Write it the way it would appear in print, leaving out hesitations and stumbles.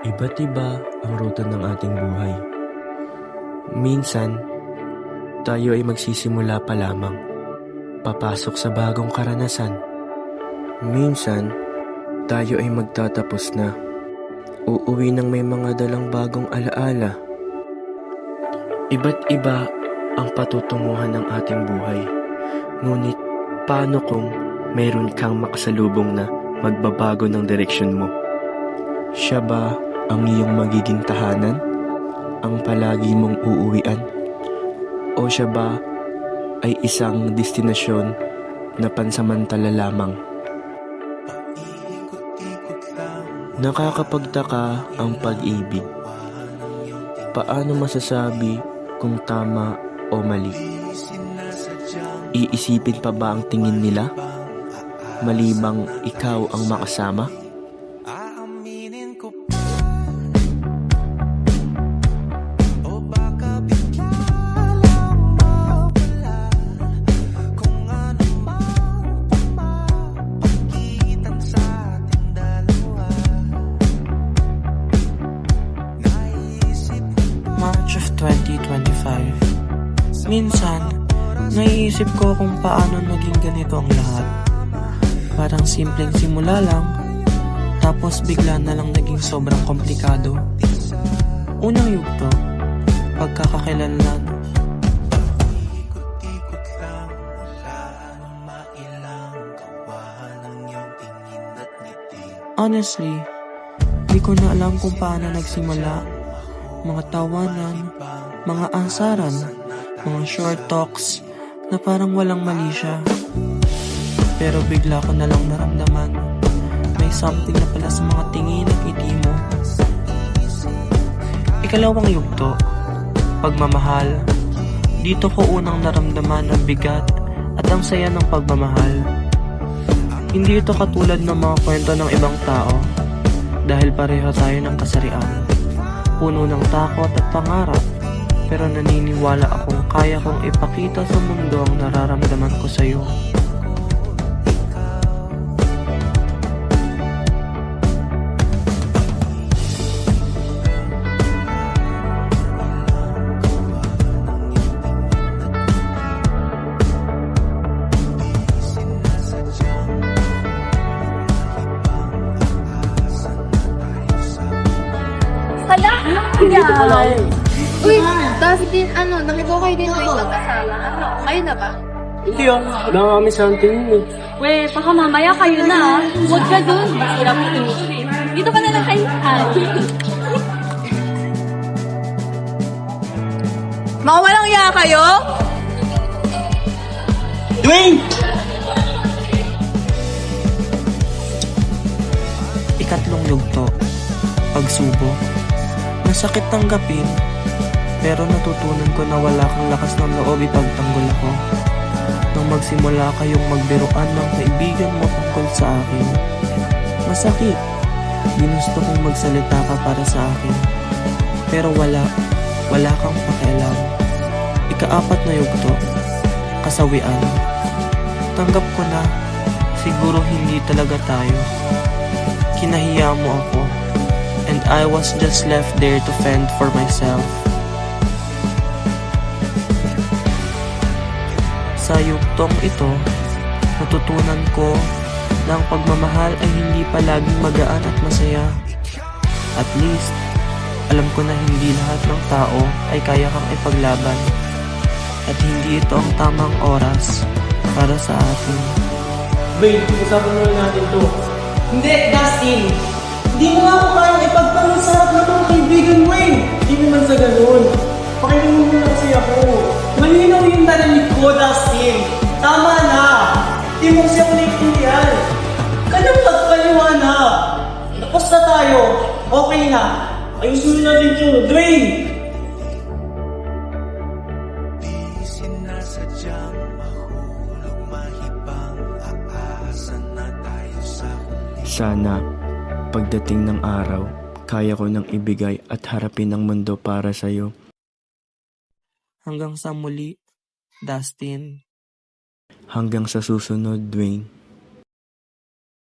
Iba't iba ang ruta ng ating buhay. Minsan, tayo ay magsisimula pa lamang, papasok sa bagong karanasan. Minsan, tayo ay magtatapos na, uuwi ng may mga dalang bagong alaala. Iba't iba ang patutunguhan ng ating buhay. Ngunit, paano kung mayroon kang makasalubong na magbabago ng direksyon mo? Siya ba ang iyong magiging tahanan? Ang palagi mong uuwian? O siya ba ay isang destinasyon na pansamantala lamang? Nakakapagtaka ang pag-ibig. Paano masasabi kung tama o mali? Iisipin pa ba ang tingin nila? Malibang ikaw ang makasama? March of 2025. Minsan, naiisip ko kung paano naging ganito ang lahat. Parang simpleng simula lang, tapos bigla na lang naging sobrang komplikado. Unang yugto, pagkakakilanlan. Honestly, di ko na alam kung paano nagsimula. Mga tawanan, mga ansaran, mga short talks na parang walang mali siya. Pero bigla ko na lang naramdaman may something na pala sa mga tingin at ngiti mo. Ikalawang yugto, pagmamahal. Dito ko unang naramdaman ang bigat at ang saya ng pagmamahal. Hindi ito katulad ng mga kwento ng ibang tao dahil pareho tayo ng kasarian. Puno ng takot at pangarap, pero naniniwala akong kaya kong ipakita sa mundo ang nararamdaman ko sa'yo. Hala! Yan! Uy, Dustin, nakita kayo dito yung magkasama. Ngayon na ba? Hindi ah, wala nga kami something eh. We, baka mamaya kayo na. Huwag ka dun. Hirap mo. Dito ka na lang kayo. Mga walang iya kayo? Dwayne! Ikatlong yugto, pagsubo. Masakit tanggapin, pero natutunan ko na wala kang lakas ng loob ipagtanggol ako. Nang magsimula kayong magbiruan ng kaibigan mo tungkol sa akin. Masakit. Ginusto kong magsalita ka para sa akin. Pero wala kang pakialam. Ikaapat na yugto, kasawian. Tanggap ko na, siguro hindi talaga tayo. Kinahiya mo ako, and I was just left there to fend for myself. Sa yugtong ito, natutunan ko na ang pagmamahal ay hindi palaging magaan at masaya. At least, alam ko na hindi lahat ng tao ay kaya kang ipaglaban. At hindi ito ang tamang oras para sa atin. Wait, usapan mo natin to. Hindi, Dustin! Hindi mo nga ako kayang ipagtanong sa harap na mga kaibigan mo eh! Hindi naman sa ganun. Pakinggan mo muna kasi ako. Malinaw yung narinig ko, Dustin! Tama na! Hindi mo kasi ako naiintindihan. Kanyang pagpaliwanag! Tapos na tayo. Okay na. Ayusin mo natin yun. Dwayne! Sana, pagdating ng araw, kaya ko nang ibigay at harapin ang mundo para sa'yo. Hanggang sa muli, Dustin. Hanggang sa susunod, Dwayne.